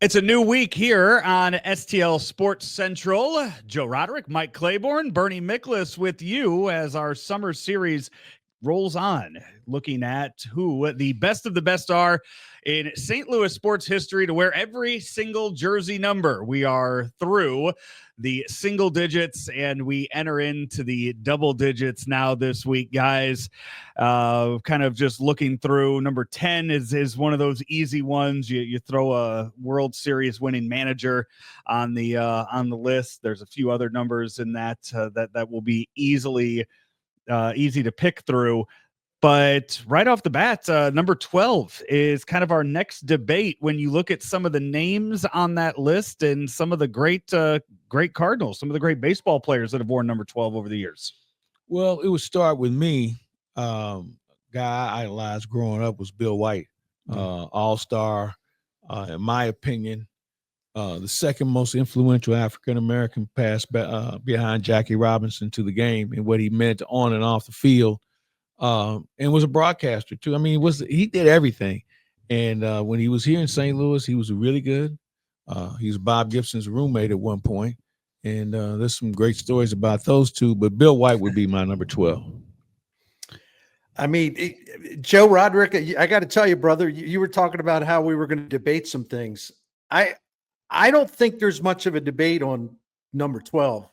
It's a new week here on STL Sports Central. Joe Roderick, Mike Claiborne, Bernie Miklasz with you as our summer series rolls on, looking at who the best of the best are in St. Louis sports history to wear every single jersey number. We are through the single digits and we enter into the double digits now this week, guys. Kind of just looking through. Number 10 is one of those easy ones. You throw a World Series winning manager on the list. There's a few other numbers in that that will be easy to pick through. But right off the bat, number 12 is kind of our next debate when you look at some of the names on that list and some of the great Cardinals, some of the great baseball players that have worn number 12 over the years. Well, it would start with me. Guy I idolized growing up was Bill White, all-star, in my opinion, the second most influential African-American pass behind Jackie Robinson to the game and what he meant on and off the field. And was a broadcaster too. I mean, he did everything. And when he was here in St. Louis, he was really good. He was Bob Gibson's roommate at one point. And there's some great stories about those two. But Bill White would be my number 12. I mean, Joe Roderick, I got to tell you, brother, you were talking about how we were going to debate some things. I don't think there's much of a debate on number 12.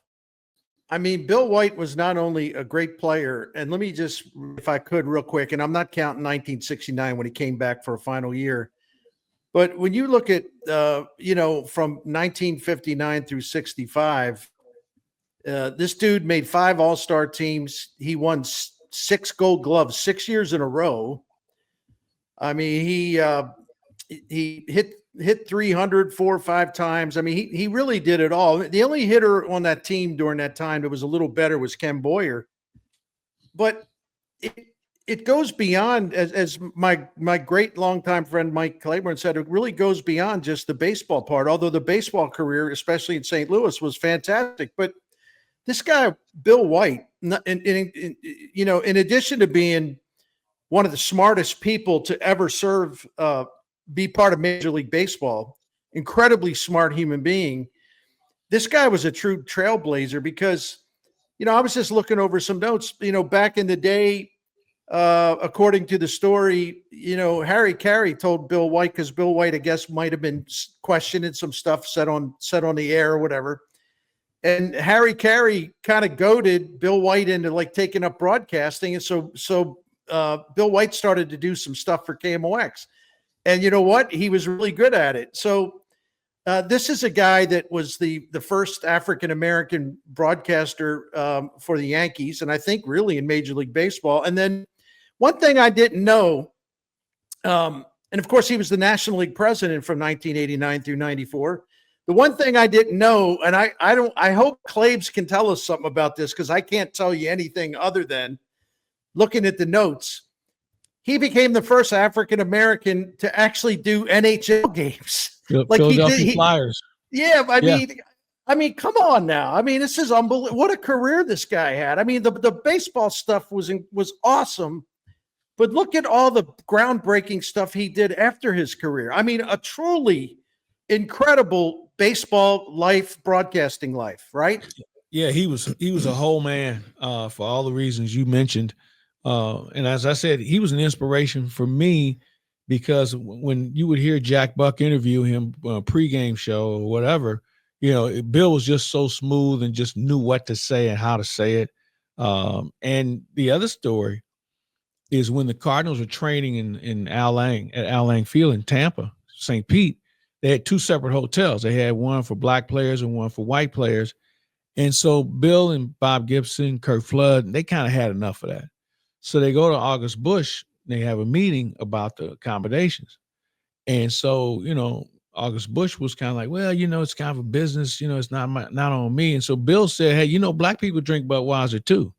I mean, Bill White was not only a great player, and let me just, if I could real quick, and I'm not counting 1969 when he came back for a final year, but when you look at, from 1959 through 65, this dude made 5 all-star teams. He won 6 gold gloves 6 years in a row. I mean, he hit 300 4 or 5 times. I mean, he really did it all. The only hitter on that team during that time that was a little better was Ken Boyer. But it goes beyond, as my great longtime friend Mike Claiborne said, it really goes beyond just the baseball part, although the baseball career, especially in St. Louis, was fantastic. But this guy, Bill White, in addition to being one of the smartest people to ever be part of Major League Baseball, incredibly smart human being. This guy was a true trailblazer because, I was just looking over some notes, back in the day, according to the story, Harry Carey told Bill White, because Bill White, I guess, might have been questioning some stuff said on the air or whatever. And Harry Carey kind of goaded Bill White into like taking up broadcasting. And so Bill White started to do some stuff for KMOX. And you know what? He was really good at it. So this is a guy that was the first African-American broadcaster for the Yankees, and I think really in Major League Baseball. And then one thing I didn't know, and of course he was the National League president from 1989 through 94. The one thing I didn't know, and I hope Claibs can tell us something about this because I can't tell you anything other than looking at the notes. He became the first African-American to actually do NHL games. Like Philadelphia Flyers. Yeah, I mean, come on now. I mean, this is unbelievable. What a career this guy had. I mean, the baseball stuff was awesome, but look at all the groundbreaking stuff he did after his career. I mean, a truly incredible baseball life, broadcasting life, right? Yeah, he was a whole man for all the reasons you mentioned. And as I said, he was an inspiration for me because when you would hear Jack Buck interview him on a pregame show or whatever, Bill was just so smooth and just knew what to say and how to say it. And the other story is when the Cardinals were training at Al Lang Field in Tampa, St. Pete, they had 2 separate hotels. They had one for black players and one for white players. And so Bill and Bob Gibson, Kurt Flood, they kind of had enough of that. So they go to August Busch. They have a meeting about the accommodations. And so, August Busch was kind of like, well, it's kind of a business. It's not on me. And so Bill said, hey, black people drink Budweiser too.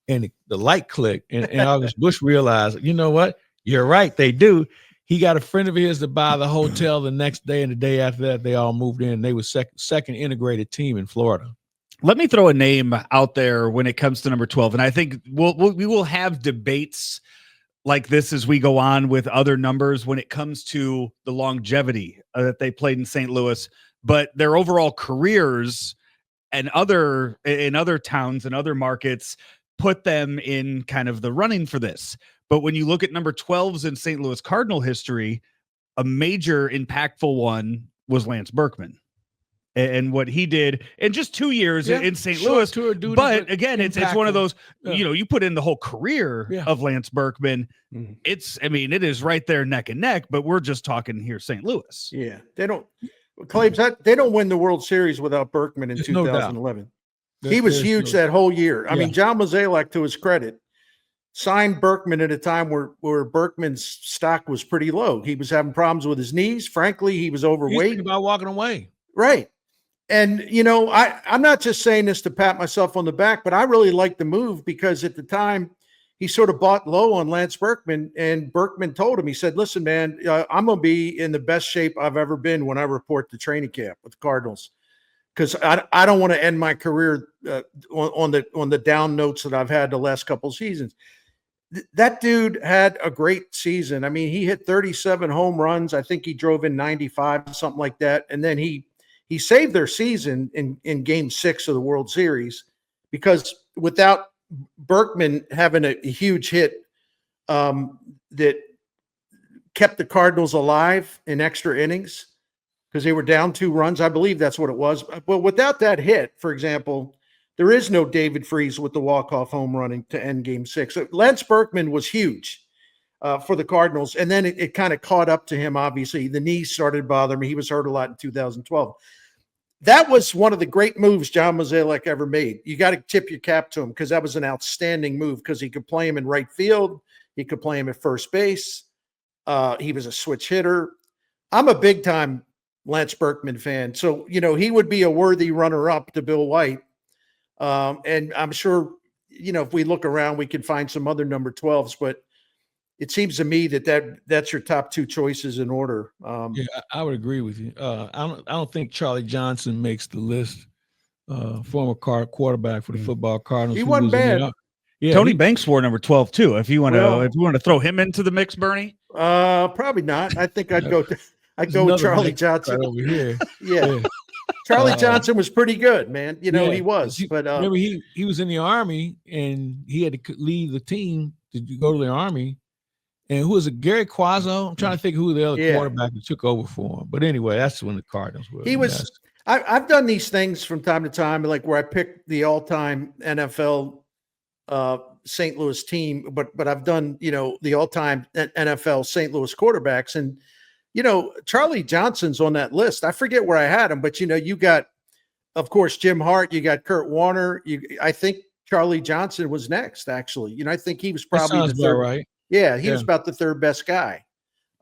And the light clicked. And August Busch realized, you know what? You're right. They do. He got a friend of his to buy the hotel the next day. And the day after that, they all moved in. They were second integrated team in Florida. Let me throw a name out there when it comes to number 12. And I think we will have debates like this as we go on with other numbers when it comes to the longevity that they played in St. Louis, but their overall careers and in other towns and other markets put them in kind of the running for this. But when you look at number 12s in St. Louis Cardinal history, a major impactful one was Lance Berkman and what he did in just 2 years in St. Louis. But again, it's one of those, you put in the whole career of Lance Berkman. It is right there neck and neck, but we're just talking here St. Louis. Yeah. They don't win the World Series without Berkman in 2011. He was huge that whole year. I mean, John Mozeliak, to his credit, signed Berkman at a time where Berkman's stock was pretty low. He was having problems with his knees. Frankly, he was overweight. He's about walking away. Right. And, I'm not just saying this to pat myself on the back, but I really liked the move because at the time he sort of bought low on Lance Berkman, and Berkman told him, he said, listen, man, I'm going to be in the best shape I've ever been when I report to training camp with the Cardinals. Because I don't want to end my career on the down notes that I've had the last couple of seasons. That dude had a great season. I mean, he hit 37 home runs. I think he drove in 95, something like that. And then he saved their season in Game 6 of the World Series because without Berkman having a huge hit that kept the Cardinals alive in extra innings because they were down 2 runs. I believe that's what it was. But without that hit, for example, there is no David Freese with the walk-off home running to end Game 6. So Lance Berkman was huge for the Cardinals, and then it kind of caught up to him, obviously. The knees started bothering me. He was hurt a lot in 2012. That was one of the great moves John Mozeliak ever made. You got to tip your cap to him because that was an outstanding move because he could play him in right field. He could play him at first base. He was a switch hitter. I'm a big-time Lance Berkman fan. So, he would be a worthy runner-up to Bill White. And I'm sure, if we look around, we can find some other number 12s, but it seems to me that's your top 2 choices in order. I would agree with you. I don't think Charlie Johnson makes the list. Former quarterback for the football Cardinals. He wasn't bad. Tony Banks wore number 12 too. If you want to throw him into the mix, Bernie. Probably not. I think I'd go with Charlie Johnson right over here. Yeah. Charlie Johnson was pretty good, man. He was. But remember, he was in the Army and he had to leave the team to go to the Army. And who was it? Gary Quazzo? I'm trying to think who the other quarterback that took over for him. But anyway, that's when the Cardinals were. He was. I've done these things from time to time, like where I pick the all-time NFL St. Louis team, but I've done the all-time NFL St. Louis quarterbacks, and Charlie Johnson's on that list. I forget where I had him, but you got, of course, Jim Hart. You got Kurt Warner. I think Charlie Johnson was next. Actually, I think he was probably the third. Right. Yeah, he was about the third best guy.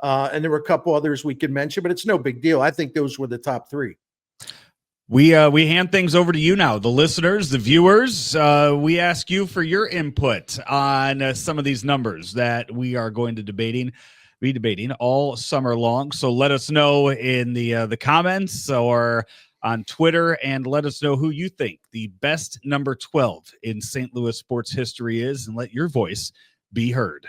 And there were a couple others we could mention, but it's no big deal. I think those were the top 3. We hand things over to you now, the listeners, the viewers. We ask you for your input on some of these numbers that we are going to be debating all summer long. So let us know in the comments or on Twitter, and let us know who you think the best number 12 in St. Louis sports history is, and let your voice be heard.